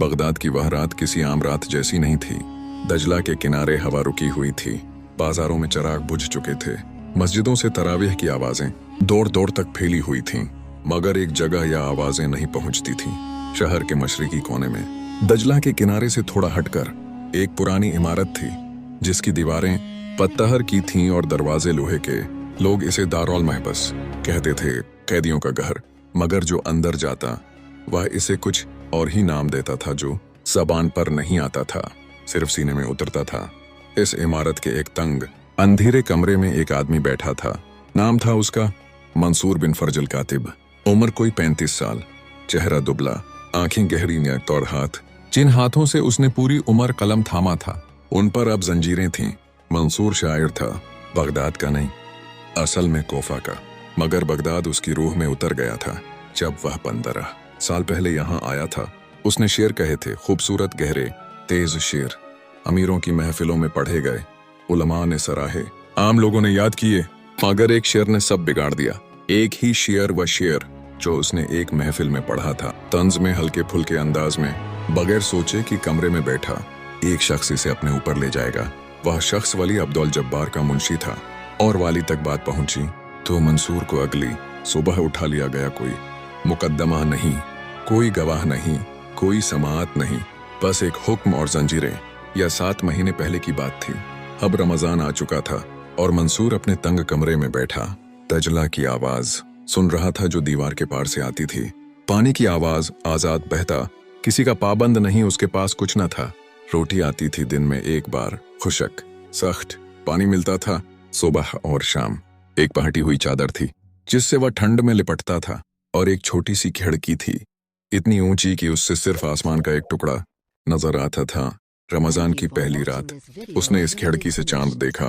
Baghdad की वह रात किसी आम रात जैसी नहीं थी। दजला के किनारे हवा रुकी हुई थी, बाजारों में चिराग बुझ चुके थे, मस्जिदों से तरावीह की आवाजें दूर दूर तक फैली हुई थीं, मगर एक जगह या आवाजें नहीं पहुंचती थीं। शहर के मशरिकी कोने में दजला के किनारे से थोड़ा हटकर एक पुरानी इमारत थी, जिसकी दीवारें पत्थर की थीं और दरवाजे लोहे के। लोग इसे दारुल महबस कहते थे, कैदियों का घर, मगर जो अंदर जाता वह इसे कुछ और ही नाम देता था जो जबान पर नहीं आता था, सिर्फ सीने में उतरता था। इस इमारत के एक तंग अंधेरे कमरे में एक आदमी बैठा था। नाम था उसका मंसूर बिन फर्जल कातिब। उम्र कोई 35 साल, चेहरा दुबला, आंखें गहरी नेक और हाथ जिन हाथों से उसने पूरी उम्र कलम थामा था, उन पर अब जंजीरें थीं। मंसूर शायर था, बगदाद का नहीं, असल में कोफा का, मगर बगदाद उसकी रूह में उतर गया था जब वह 15 साल पहले यहाँ आया था। उसने शेर कहे थे, खूबसूरत, गहरे, तेज शेर, अमीरों की महफिलों में पढ़े गए, उलमा ने सराहे, आम लोगों ने याद किए, मगर एक शेर ने सब बिगाड़ दिया। एक ही शेर व शेर जो उसने एक महफिल में पढ़ा था, तंज में, हल्के फुल्के अंदाज में, बगैर सोचे कि कमरे में बैठा एक शख्स इसे अपने ऊपर ले जाएगा। वह शख्स वली अब्दुल जब्बार का मुंशी था, और वाली तक बात पहुंची तो मंसूर को अगली सुबह उठा लिया गया। कोई मुकद्दमा नहीं, कोई गवाह नहीं, कोई समाअत नहीं, बस एक हुक्म और जंजीरें। यह 7 महीने पहले की बात थी। अब रमजान आ चुका था और मंसूर अपने तंग कमरे में बैठा दजला की आवाज सुन रहा था जो दीवार के पार से आती थी। पानी की आवाज, आजाद बहता, किसी का पाबंद नहीं, उसके पास कुछ न था। रोटी आती थी दिन में एक बार, खुशक सख्त, पानी मिलता था सुबह और शाम। एक पहटी हुई चादर थी जिससे वह ठंड में लिपटता था, और एक छोटी सी खिड़की थी, इतनी ऊंची कि उससे सिर्फ आसमान का एक टुकड़ा नजर आता था। रमजान की पहली रात उसने इस खिड़की से चांद देखा,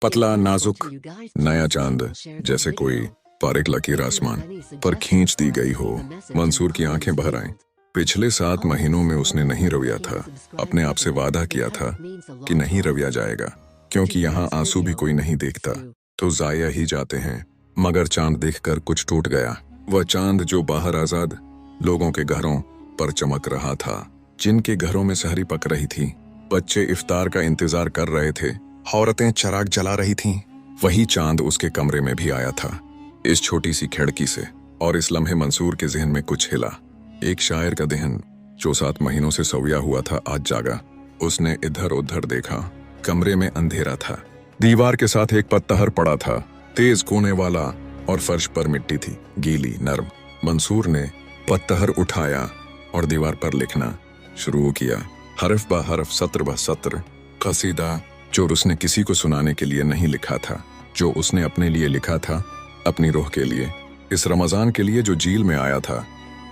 पतला, नाजुक, नया चांद, जैसे कोई बारीक लकीर आसमान पर खींच दी गई हो। मंसूर की आंखें भर आईं। पिछले 7 महीनों में उसने नहीं रवैया था, अपने आप से वादा किया था कि नहीं रवैया जाएगा, क्योंकि यहाँ आंसू भी कोई नहीं देखता तो जाया ही जाते हैं। मगर चांद देखकर कुछ टूट गया। वह चांद जो बाहर आजाद लोगों के घरों पर चमक रहा था, जिनके घरों में सहरी पक रही थी, बच्चे इफ्तार का इंतजार कर रहे थे, औरतें चिराग जला रही थीं, वही चांद उसके कमरे में भी आया था, इस छोटी सी खिड़की से। और इस लम्हे मंसूर के जहन में कुछ हिला। एक शायर का दहन जो 7 महीनों से सोया हुआ था, आज जागा। उसने इधर उधर देखा, कमरे में अंधेरा था, दीवार के साथ एक पत्थर पड़ा था, तेज कोने वाला, और फर्श पर मिट्टी थी, गीली, नर्म। मंसूर ने पत्थर उठाया और दीवार पर लिखना शुरू किया, हरफ ब हरफ, सत्र ब सत्र, कसीदा जो उसने किसी को सुनाने के लिए नहीं लिखा था, जो उसने अपने लिए लिखा था, अपनी रूह के लिए, इस रमजान के लिए जो जेल में आया था।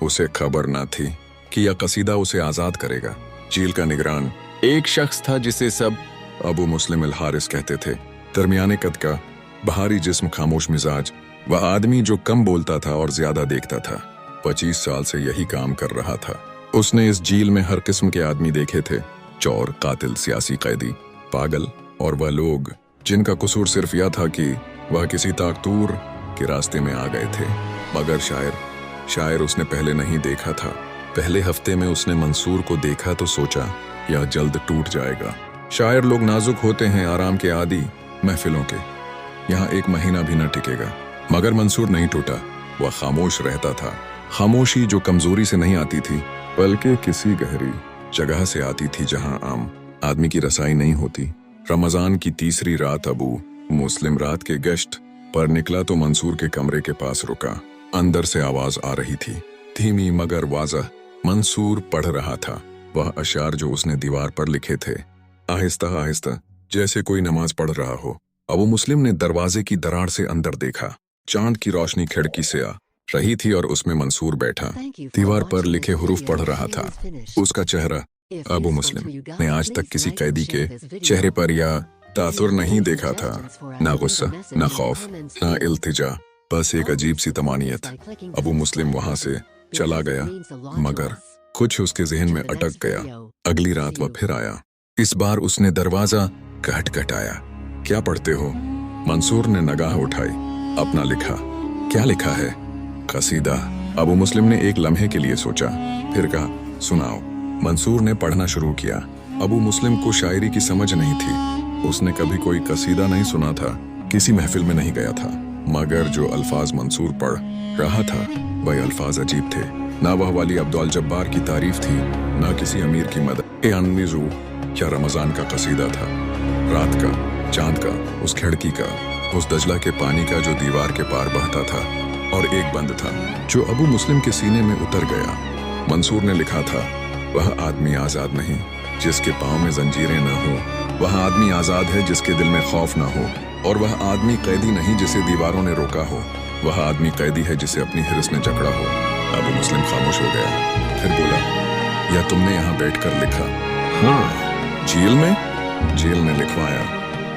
उसे खबर न थी कि यह कसीदा उसे आजाद करेगा। जेल का निगरान एक शख्स था जिसे सब अबू मुस्लिम अल हारिस कहते थे। दरमियाने कद का, बहारी जिस्म, खामोश मिजाज, वह आदमी जो कम बोलता था और ज्यादा देखता था। 25 साल से यही काम कर रहा था। उसने इस जेल में हर किस्म के आदमी देखे थे, चोर, कातिल, सियासी कैदी, पागल, और वह लोग जिनका कसूर सिर्फ यह था कि वह किसी ताकतूर के रास्ते में आ गए थे। मगर शायर उसने पहले नहीं देखा था। पहले हफ्ते में उसने मंसूर को देखा तो सोचा यह जल्द टूट जाएगा। शायर लोग नाजुक होते हैं, आराम के आदी, महफिलों के, यहाँ 1 महीना भी न टिकेगा। मगर मंसूर नहीं टूटा, वह खामोश रहता था। खामोशी जो कमजोरी से नहीं आती थी, बल्कि किसी गहरी जगह से आती थी जहां आम आदमी की रसाई नहीं होती। रमजान की तीसरी रात अबू मुस्लिम रात के गश्त पर निकला तो मंसूर के कमरे के पास रुका। अंदर से आवाज आ रही थी, धीमी मगर वाज़ह। मंसूर पढ़ रहा था वह अशार जो उसने दीवार पर लिखे थे, आहिस्ता आहिस्ता, जैसे कोई नमाज पढ़ रहा हो। अबू मुस्लिम ने दरवाजे की दरार से अंदर देखा। चांद की रोशनी खिड़की से आ रही थी और उसमें मंसूर बैठा दीवार पर लिखे हुरूफ पढ़ रहा था। उसका चेहरा अबू मुस्लिम ने आज तक किसी कैदी के चेहरे पर या तासुर नहीं देखा था, ना गुस्सा, ना खौफ, ना इल्तिजा, बस एक अजीब सी तमानियत। अबू मुस्लिम वहां से चला गया, मगर कुछ उसके जहन में अटक गया। अगली रात वह फिर आया। इस बार उसने दरवाजा खटखटाया। क्या पढ़ते हो? मंसूर ने निगाह उठाई। अपना लिखा। क्या लिखा है? कसीदा। अबू मुस्लिम ने एक लम्हे के लिए सोचा, फिर कहा, सुनाओ। मंसूर ने पढ़ना शुरू किया। अबू मुस्लिम को शायरी की समझ नहीं थी। उसने कभी कोई कसीदा नहीं सुना था, किसी महफिल में नहीं गया था, मगर जो अल्फाज मंसूर पढ़ रहा था वह अल्फाज अजीब थे। ना वह वाली अब्दुल जब्बार की तारीफ थी, ना किसी अमीर की मदद। अननिजू या रमजान का कसीदा था, रात का, चांद का, उस खिड़की का, उस दजला के पानी का जो दीवार के पार बहता था, और एक बंद था जो अबू मुस्लिम के सीने में उतर गया। मंसूर ने लिखा था, वह आदमी आजाद नहीं जिसके पाँव में जंजीरें न हो, वह आदमी आजाद है जिसके दिल में खौफ न हो, और वह आदमी कैदी नहीं जिसे दीवारों ने रोका हो, वह आदमी कैदी है जिसे अपनी हिर्स ने जकड़ा हो। अबू मुस्लिम खामोश हो गया, फिर बोला, या तुमने यहाँ बैठकर लिखा? हाँ। जेल में? जेल ने लिखवाया।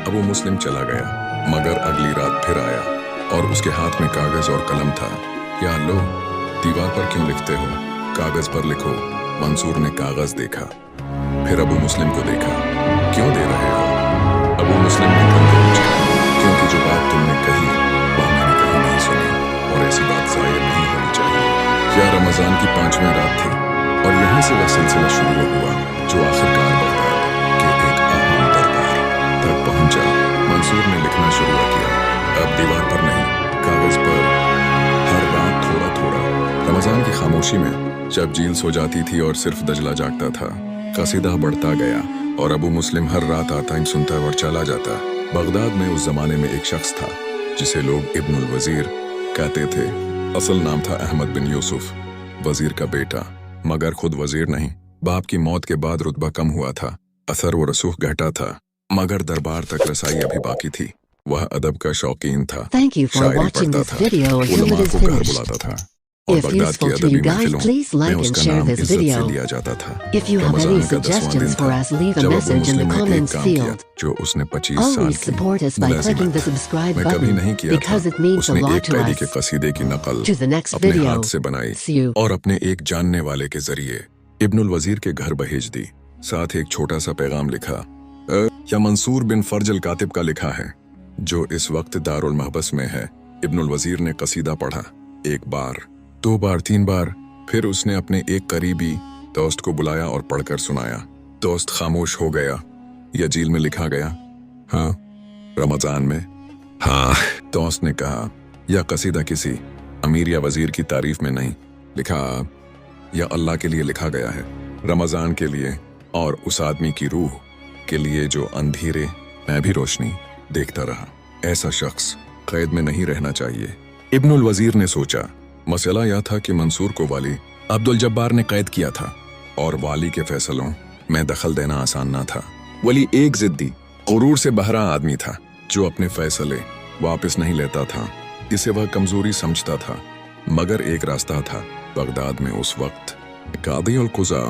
अबू मुस्लिम चला गया, मगर अगली रात फिर आया और उसके हाथ में कागज और कलम था। या लो, दीवार पर क्यों लिखते हो? कागज पर लिखो। मंसूर ने कागज देखा, फिर अबू मुस्लिम को देखा। क्यों दे रहे हो? अबू मुस्लिम ने फिर पूछा, क्योंकि जो बात तुमने कही वह मैंने कहीं नहीं सुनी, और ऐसी बात जाहिर नहीं होनी चाहिए। यह रमजान की 5वीं रात थी और यहाँ से वह सिलसिला शुरू हुआ जो आखिरकार बगदाद के एक अहम दरबार तक पहुंचा। मंसूर ने लिखना शुरू किया, अब दीवार पर नहीं, कागज पर, हर रात थोड़ा थोड़ा। रमजान की खामोशी में जब झील सो जाती थी और सिर्फ दजला जागता था, कसीदा बढ़ता गया और अबू मुस्लिम हर रात आता इन सुनता और चला जाता। बगदाद में उस जमाने में एक शख्स था जिसे लोग इब्नुल वजीर कहते थे। असल नाम था अहमद बिन यूसुफ, वजीर का बेटा, मगर खुद वजीर नहीं। बाप की मौत के बाद रुतबा कम हुआ था, असर व रसूख घटा था, मगर दरबार तक रसाई अभी बाकी थी। वह अदब का शौकीन था, शायरी पढ़ता था, उलमा को घर बुलाता था, और If बगदाद की useful to अदबी you guys, महफिलों please में like and उसका share नाम this इज्जत से video. लिया जाता था। If you have Ramzan any का 10वां दिन suggestions for था us, leave a जब Abu message in Muslim the ने एक comments काम किया field. जो उसने 25 साल Always की support us by clicking the मुलाजिमत subscribe मैं कभी नहीं button किया था। because it means a उसने lot एक to कैदी के us. कसीदे की नकल To the next अपने video. हाथ से बनाई See you. और अपने एक जानने वाले के जरिए इब्नुल वजीर के घर भेज दी। साथ एक छोटा सा पैगाम लिखा, या मंसूर बिन फर्जल कातिब का लिखा है, जो इस वक्त दारुल महबस में है। इब्नुल वजीर ने कसीदा पढ़ा, एक बार, 2 बार, 3 बार, फिर उसने अपने एक करीबी दोस्त को बुलाया और पढ़कर सुनाया। दोस्त खामोश हो गया। यह झील में लिखा गया? हाँ। रमजान में? हाँ। दोस्त ने कहा, यह कसीदा किसी अमीर या वजीर की तारीफ में नहीं लिखा, यह अल्लाह के लिए लिखा गया है, रमजान के लिए और उस आदमी की रूह के लिए जो अंधेरे में भी रोशनी देखता रहा। ऐसा शख्स कैद में नहीं रहना चाहिए। इब्नुल वजीर ने सोचा, मसला यह था कि मंसूर को वाली अब्दुल जब्बार ने कैद किया था और वाली के फैसलों में दखल देना आसान ना था। वली एक जिद्दी, गुरूर से बहरा आदमी था जो अपने फैसले वापस नहीं लेता था। इसे वह कमजोरी समझता था, मगर एक रास्ता था। बगदाद में उस वक्त कादी उल कुज़ा,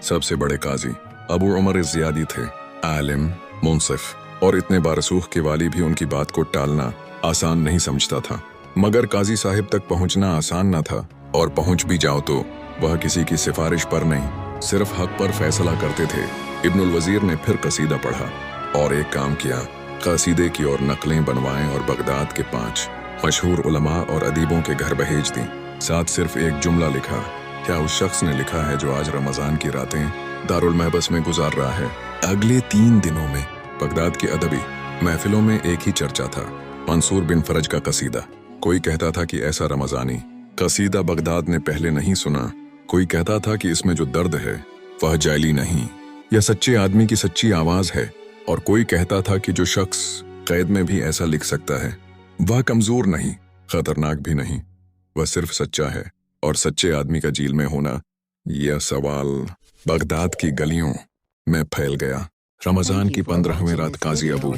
सबसे बड़े काजी, अबू उमर ज़ियादी थे, आलिम, मुंसिफ और इतने बारसूख के वाली भी उनकी बात को टालना आसान नहीं समझता था। मगर काजी साहिब तक पहुंचना आसान न था, और पहुंच भी जाओ तो वह किसी की सिफारिश पर नहीं, सिर्फ हक पर फैसला करते थे। इब्नुल वजीर ने फिर कसीदा पढ़ा और एक काम किया, कसीदे की और नकलें बनवाएं और बगदाद के 5 मशहूर उलमा और अदीबों के घर भेज दी। साथ सिर्फ एक जुमला लिखा, क्या उस शख्स ने लिखा है जो आज रमजान की रातें दारुल महबस में गुजार रहा है। अगले 3 दिनों में बगदाद की अदबी महफिलों में एक ही चर्चा था, मंसूर बिन फरज का कसीदा। कोई कहता था कि ऐसा रमजानी कसीदा बगदाद ने पहले नहीं सुना। कोई कहता था कि इसमें जो दर्द है वह जायली नहीं, यह सच्चे आदमी की सच्ची आवाज है। और कोई कहता था कि जो शख्स कैद में भी ऐसा लिख सकता है वह कमजोर नहीं, खतरनाक भी नहीं, वह सिर्फ सच्चा है। और सच्चे आदमी का जेल में होना, यह सवाल बगदाद की गलियों में फैल गया। रमजान की 15वीं रात काजी अबू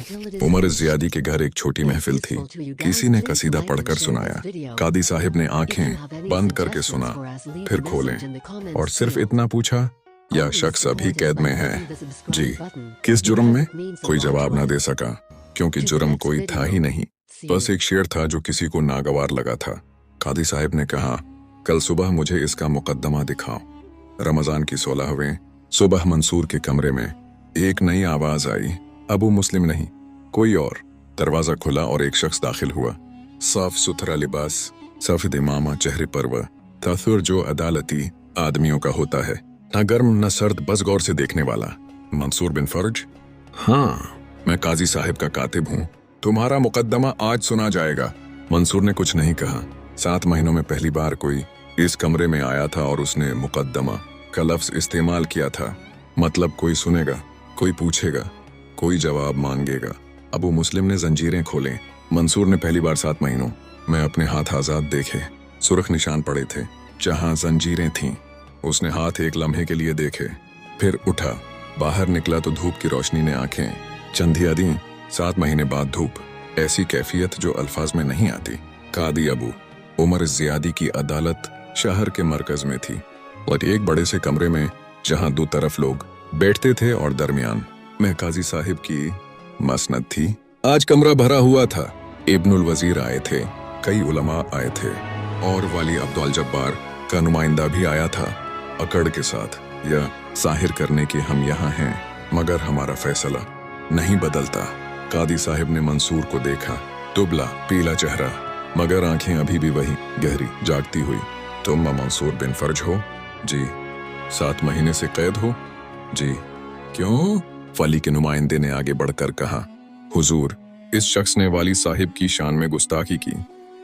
उमर ज़ियादी के घर एक छोटी महफिल थी। किसी ने कसीदा पढ़कर सुनाया। कादी साहिब ने आंखें बंद करके सुना, फिर खोलें और सिर्फ इतना पूछा, यह शख्स अभी कैद में है? जी। किस जुर्म में? कोई जवाब ना दे सका, क्योंकि जुर्म कोई था ही नहीं, बस एक शेर था जो किसी को नागवार लगा था। कादी साहिब ने कहा, कल सुबह मुझे इसका मुकद्दमा दिखाओ। रमजान की 16वीं सुबह मंसूर के कमरे में एक नई आवाज आई, अबू मुस्लिम नहीं, कोई और। दरवाजा खुला और एक शख्स दाखिल हुआ। साफ सुथरा लिबास, सफेद इमामा, चेहरे पर वह तसव्वुर जो अदालती आदमियों का होता है। न गर्म न सर्द, बस गौर से देखने वाला। मंसूर बिन फर्ज? हाँ, मैं काजी साहिब का कातिब हूँ। तुम्हारा मुकद्दमा आज सुना जाएगा। मंसूर ने कुछ नहीं कहा। 7 महीनों में पहली बार कोई इस कमरे में आया था और उसने मुकद्दमा का लफ्ज इस्तेमाल किया था। मतलब कोई सुनेगा, कोई पूछेगा, कोई जवाब मांगेगा। अबू मुस्लिम ने जंजीरें खोलें। मंसूर ने पहली बार 7 महीनों में अपने हाथ आजाद देखे। सुर्ख निशान पड़े थे जहां जंजीरें थीं। उसने हाथ एक लम्हे के लिए देखे, फिर उठा। बाहर निकला तो धूप की रोशनी ने आंखें चंधिया दी। 7 महीने बाद धूप, ऐसी कैफियत जो अल्फाज में नहीं आती। कादी अबू उमर ज़ियादी की अदालत शहर के मरकज में थी और एक बड़े से कमरे में जहां 2 तरफ लोग बैठते थे और दरमियान में काजी साहिब की मसनद थी। आज कमरा भरा हुआ था। इब्नुल वजीर आए थे, कई उलमा आए थे और वाली अब्दुल जब्बार का नुमाइंदा भी आया था, अकड़ के साथ यह जाहिर करने के हम यहाँ हैं, मगर हमारा फैसला नहीं बदलता। कादी साहिब ने मंसूर को देखा, दुबला पीला चेहरा, मगर आंखें अभी भी वही गहरी जागती हुई। तुम मंसूर बिन फर्ज हो? जी। 7 महीने से कैद हो? जी। क्यों? वली के नुमाइंदे ने आगे बढ़कर कहा, हुजूर, इस शख्स ने वाली साहिब की शान में गुस्ताखी की।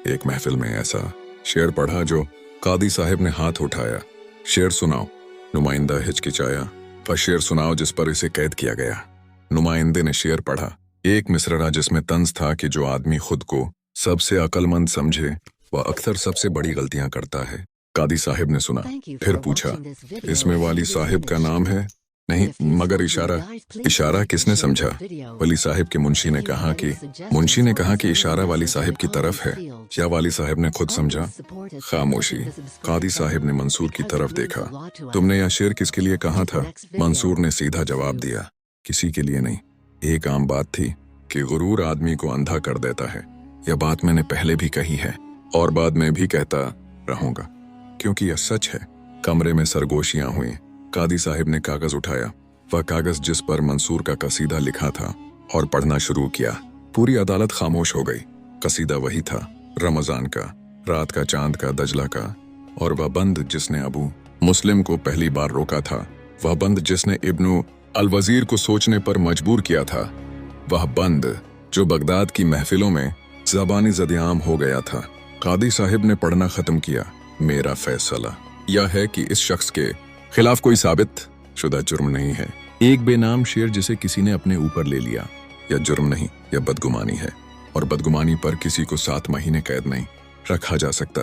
एक महफिल में ऐसा शेर पढ़ा जो कादी साहिब ने हाथ उठाया। शेर सुनाओ। नुमाइंदा हिचकिचाया। वह शेर सुनाओ जिस पर इसे कैद किया गया। नुमाइंदे ने शेर पढ़ा, एक मिसरा जिसमें तंज था कि जो आदमी खुद को सबसे अक्लमंद समझे वह अक्सर सबसे बड़ी गलतियां करता है। कादी साहिब ने सुना, फिर पूछा, इसमें वाली साहिब का नाम है? नहीं, मगर इशारा किसने समझा? वली साहिब के मुंशी ने कहा कि इशारा वाली साहिब की तरफ है, या वाली साहिब ने खुद समझा? खामोशी। कादी साहिब ने मंसूर की तरफ देखा। तुमने यह शेर किसके लिए कहा था? मंसूर ने सीधा जवाब दिया, किसी के लिए नहीं। एक आम बात थी कि गुरूर आदमी को अंधा कर देता है। यह बात मैंने पहले भी कही है और बाद में भी कहता रहूंगा, क्योंकि यह सच है। कमरे में सरगोशियां हुई। कादी साहिब ने कागज उठाया, वह कागज जिस पर मंसूर का कसीदा लिखा था, और पढ़ना शुरू किया। पूरी अदालत खामोश हो गई। कसीदा वही था, रमजान का, रात का चांद का, दजला का, और वह बंद जिसने अबू मुस्लिम को पहली बार रोका था, वह बंद जिसने इब्नु अल वजीर को सोचने पर मजबूर किया था, वह बंद जो बगदाद की महफिलों में ज़बानी ज़दियाम हो गया था। कादी साहिब ने पढ़ना खत्म किया। मेरा फैसला यह है कि इस शख्स के खिलाफ कोई साबित शुदा जुर्म नहीं है। एक बेनाम शेर जिसे किसी ने अपने ऊपर ले लिया, यह जुर्म नहीं, यह बदगुमानी है, और बदगुमानी पर किसी को 7 महीने कैद नहीं रखा जा सकता,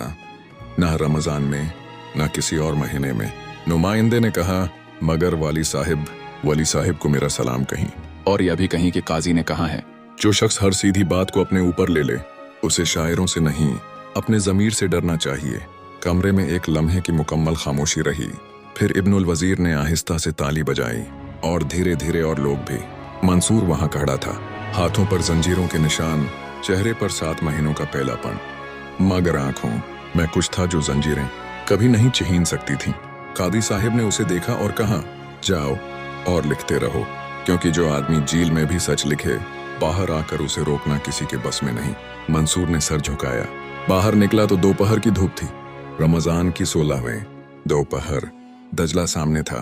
न रमजान में न किसी और महीने में। नुमाइंदे ने कहा, मगर वली साहिब को मेरा सलाम कहीं, और यह भी कहीं कि काजी ने कहा है, जो शख्स हर सीधी बात को अपने ऊपर ले ले, उसे शायरों से नहीं अपने ज़मीर से डरना चाहिए। कमरे में एक लम्हे की मुकम्मल खामोशी रही। फिर इब्नुल वजीर ने आहिस्ता से ताली बजाई और धीरे धीरे और लोग भी। मंसूर वहां खड़ा था, हाथों पर जंजीरों के निशान, चेहरे पर 7 महीनों का पहलापन, मगर आंखों में कुछ था जो जंजीरें कभी नहीं छीन सकती थीं। कादी साहिब ने उसे देखा और कहा, जाओ और लिखते रहो, क्योंकि जो आदमी जेल में भी सच लिखे, बाहर आकर उसे रोकना किसी के बस में नहीं। मंसूर ने सर झुकाया। बाहर निकला तो दोपहर की धूप थी, रमजान की 16वें दोपहर। दजला सामने था,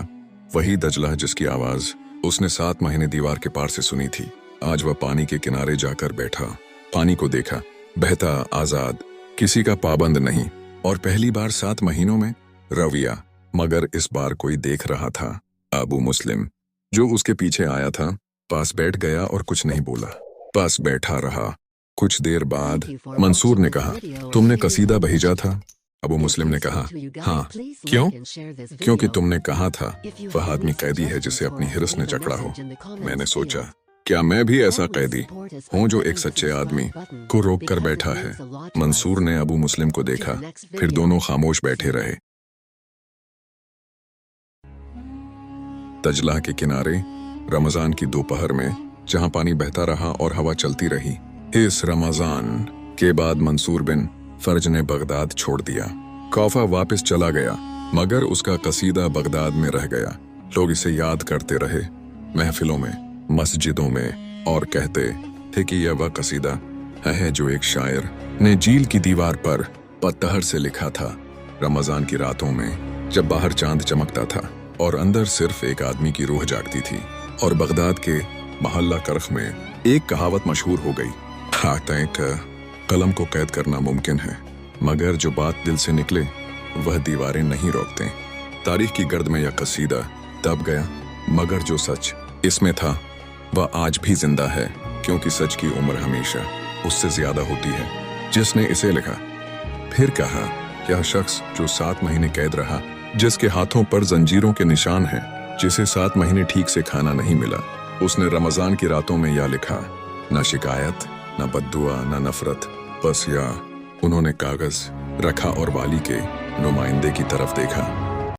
वही दजला जिसकी आवाज उसने 7 महीने दीवार के पार से सुनी थी। आज वह पानी के किनारे जाकर बैठा, पानी को देखा, बहता, आजाद, किसी का पाबंद नहीं, और पहली बार 7 महीनों में रविया। मगर इस बार कोई देख रहा था। अबू मुस्लिम जो उसके पीछे आया था, पास बैठ गया और कुछ नहीं बोला, पास बैठा रहा। कुछ देर बाद मंसूर ने कहा, तुमने कसीदा भेजा था? अबू मुस्लिम ने कहा, हाँ। क्यों? क्योंकि तुमने कहा था वह आदमी कैदी है जिसे अपनी हिरस ने जकड़ा हो। मैंने सोचा, क्या मैं भी ऐसा कैदी हूँ जो एक सच्चे आदमी को रोक कर बैठा है? मंसूर ने अबू मुस्लिम को देखा, फिर दोनों खामोश बैठे रहे। दजला के किनारे रमजान की दोपहर में जहां पानी बहता रहा और हवा चलती रही। इस रमजान के बाद मंसूर बिन फर्ज ने बगदाद छोड़ दिया। कौफा वापस चला गया, मगर उसका कसीदा बगदाद में रह गया। लोग इसे याद करते रहे, महफिलों में, मस्जिदों में, और कहते थे कि यह वह कसीदा है जो एक शायर ने जेल की दीवार पर पत्थर से लिखा था। रमजान की रातों में जब बाहर चांद चमकता था, और अंदर सिर्फ एक आदमी की रूह जागती थी। और बगदाद के मोहल्ला करख में एक कहावत मशहूर हो गई, हाथ कलम को कैद करना मुमकिन है, मगर जो बात दिल से निकले वह दीवारें नहीं रोकते। तारीख की गर्द में यह कसीदा दब गया, मगर जो सच इसमें था वह आज भी जिंदा है, क्योंकि सच की उम्र हमेशा उससे ज्यादा होती है जिसने इसे लिखा। फिर कहा, यह शख्स जो 7 महीने कैद रहा, जिसके हाथों पर जंजीरों के निशान हैं, जिसे 7 महीने ठीक से खाना नहीं मिला, उसने रमजान की रातों में यह लिखा, न शिकायत, न बद्दुआ, न नफरत, बस या। उन्होंने कागज रखा और वाली के नुमाइंदे की तरफ देखा।